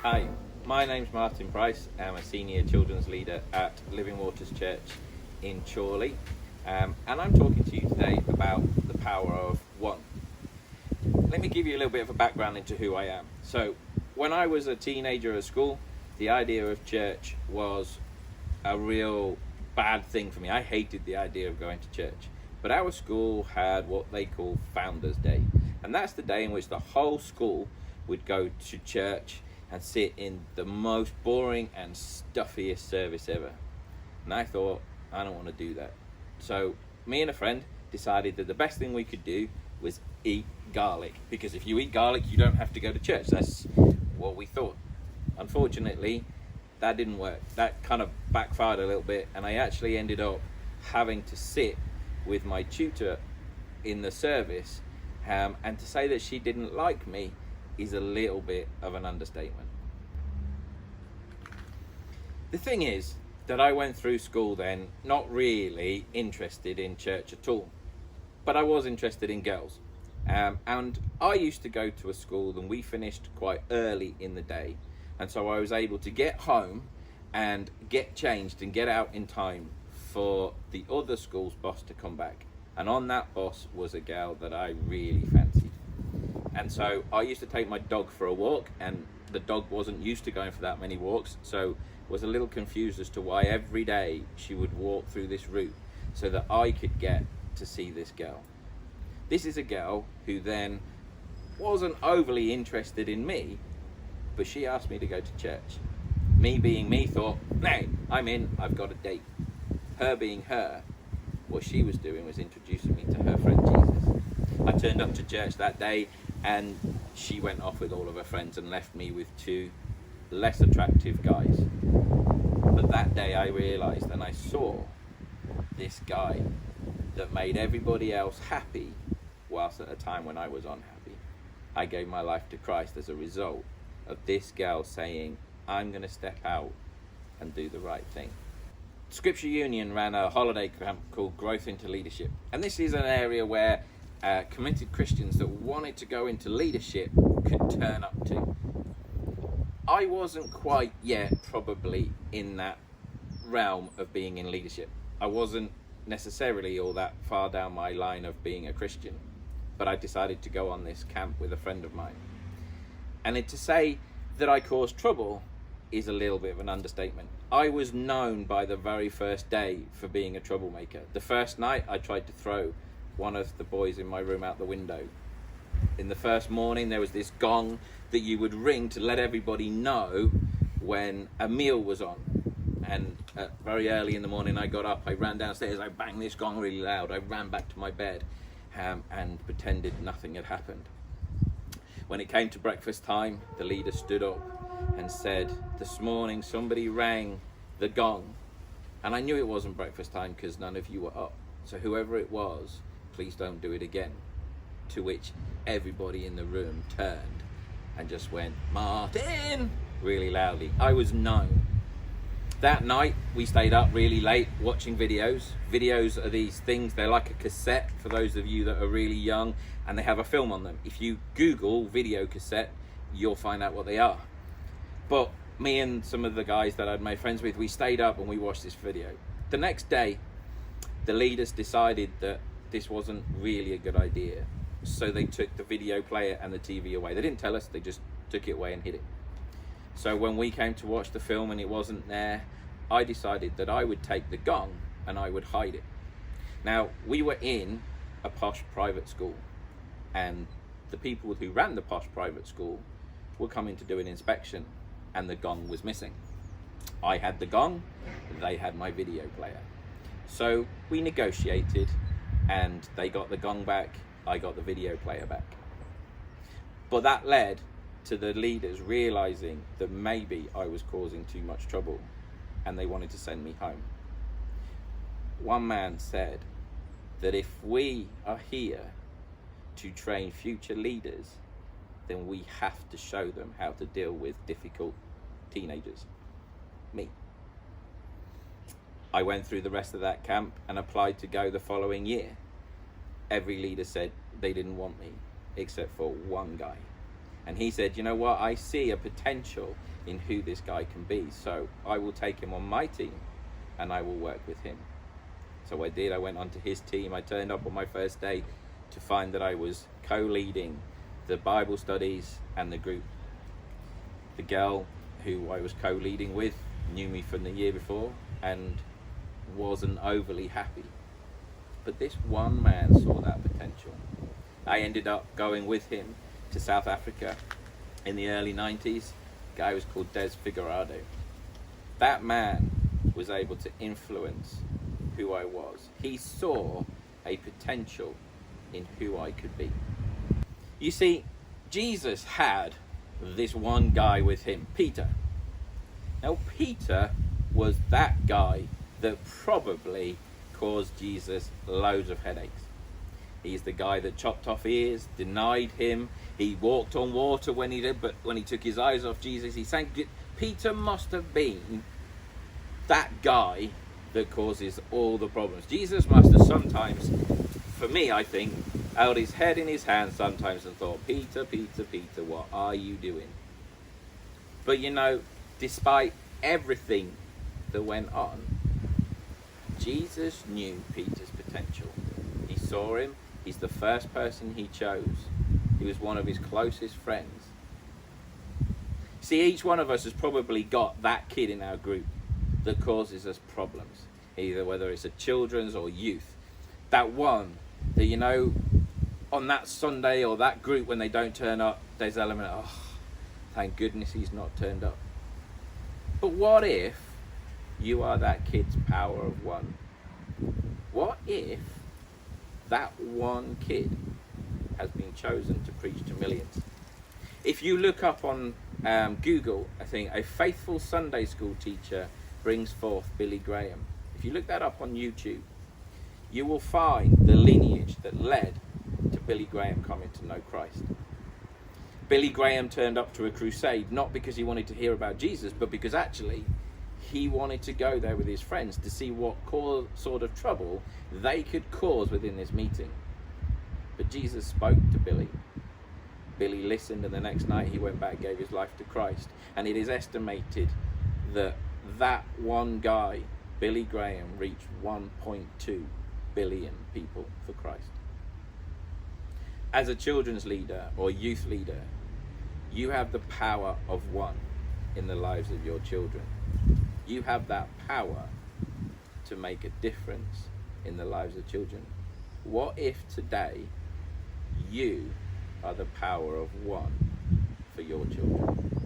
Hi, my name's Martin Price. I'm a senior children's leader at Living Waters Church in Chorley, and I'm talking to you today about the power of one. Let me give you a little bit of a background into who I am. So, when I was a teenager at school, the idea of church was a real bad thing for me. I hated the idea of going to church. But our school had what they call Founders Day, and that's the day in which the whole school would go to church and sit in the most boring and stuffiest service ever. And I thought, I don't want to do that. So me and a friend decided that the best thing we could do was eat garlic, because if you eat garlic you don't have to go to church. That's what we thought. Unfortunately, that didn't work. That kind of backfired a little bit, and I actually ended up having to sit with my tutor in the service, and to say that she didn't like me is a little bit of an understatement. The thing is that I went through school then not really interested in church at all, but I was interested in girls, and I used to go to a school and we finished quite early in the day, and so I was able to get home and get changed and get out in time for the other school's bus to come back. And on that bus was a girl that I really fancied. And so I used to take my dog for a walk, and the dog wasn't used to going for that many walks, so was a little confused as to why every day she would walk through this route so that I could get to see this girl. This is a girl who then wasn't overly interested in me, but she asked me to go to church. Me being me thought, hey, I'm in, I've got a date. Her being her, what she was doing was introducing me to her friend Jesus. I turned up to church that day, and she went off with all of her friends and left me with two less attractive guys. But that day I realized and I saw this guy that made everybody else happy, whilst at a time when I was unhappy. I gave my life to Christ as a result of this girl saying, I'm going to step out and do the right thing. Scripture Union ran a holiday camp called Growth into Leadership, and this is an area where committed Christians that wanted to go into leadership could turn up to. I wasn't quite yet probably in that realm of being in leadership. I wasn't necessarily all that far down my line of being a Christian, but I decided to go on this camp with a friend of mine. And to say that I caused trouble is a little bit of an understatement. I was known by the very first day for being a troublemaker. The first night I tried to throw one of the boys in my room out the window. In the first morning there was this gong that you would ring to let everybody know when a meal was on. And very early in the morning I got up, I ran downstairs, I banged this gong really loud, I ran back to my bed and pretended nothing had happened. When it came to breakfast time, the leader stood up and said, this morning somebody rang the gong, and I knew it wasn't breakfast time because none of you were up, so whoever it was, please don't do it again. To which everybody in the room turned and just went, Martin, really loudly. I was known. That night we stayed up really late watching videos. Videos are these things, they're like a cassette for those of you that are really young, and they have a film on them. If you Google video cassette, you'll find out what they are. But me and some of the guys that I'd made friends with, we stayed up and we watched this video. The next day, the leaders decided that this wasn't really a good idea. So they took the video player and the TV away. They didn't tell us, they just took it away and hid it. So when we came to watch the film and it wasn't there, I decided that I would take the gong and I would hide it. Now, we were in a posh private school, and the people who ran the posh private school were coming to do an inspection, and the gong was missing. I had the gong, they had my video player. So we negotiated, and they got the gong back, I got the video player back. But that led to the leaders realizing that maybe I was causing too much trouble, and they wanted to send me home. One man said that if we are here to train future leaders, then we have to show them how to deal with difficult teenagers. Me. I went through the rest of that camp and applied to go the following year. Every leader said they didn't want me, except for one guy. And he said, you know what, I see a potential in who this guy can be, so I will take him on my team and I will work with him. So I did. I went onto his team. I turned up on my first day to find that I was co-leading the Bible studies and the group. The girl who I was co-leading with knew me from the year before and wasn't overly happy. But this one man saw that potential. I ended up going with him to South Africa in the early 90s. A guy was called Des Figueirado. That man was able to influence who I was. He saw a potential in who I could be. You see, Jesus had this one guy with him, Peter. Now, Peter was that guy that probably caused Jesus loads of headaches. He's the guy that chopped off ears, denied him. He walked on water when he did, but when he took his eyes off Jesus, he sank. Peter must have been that guy that causes all the problems. Jesus must have sometimes, for me, I think, held his head in his hand sometimes and thought, Peter, Peter, Peter, what are you doing? But you know, despite everything that went on, Jesus knew Peter's potential. He saw him. He's the first person he chose. He was one of his closest friends. See, each one of us has probably got that kid in our group that causes us problems, either whether it's a children's or youth. That one that, you know, on that Sunday or that group when they don't turn up, there's an element of, oh, thank goodness he's not turned up. But what if you are that kid's power of one? What if that one kid has been chosen to preach to millions? If you look up on Google, I think, a faithful Sunday school teacher brings forth Billy Graham. If you look that up on YouTube, you will find the lineage that led to Billy Graham coming to know Christ. Billy Graham turned up to a crusade not because he wanted to hear about Jesus, but because actually he wanted to go there with his friends to see what sort of trouble they could cause within this meeting. But Jesus spoke to Billy. Billy listened, and the next night he went back and gave his life to Christ. And it is estimated that that one guy, Billy Graham, reached 1.2 billion people for Christ. As a children's leader or youth leader, you have the power of one in the lives of your children. You have that power to make a difference in the lives of children. What if today you are the power of one for your children?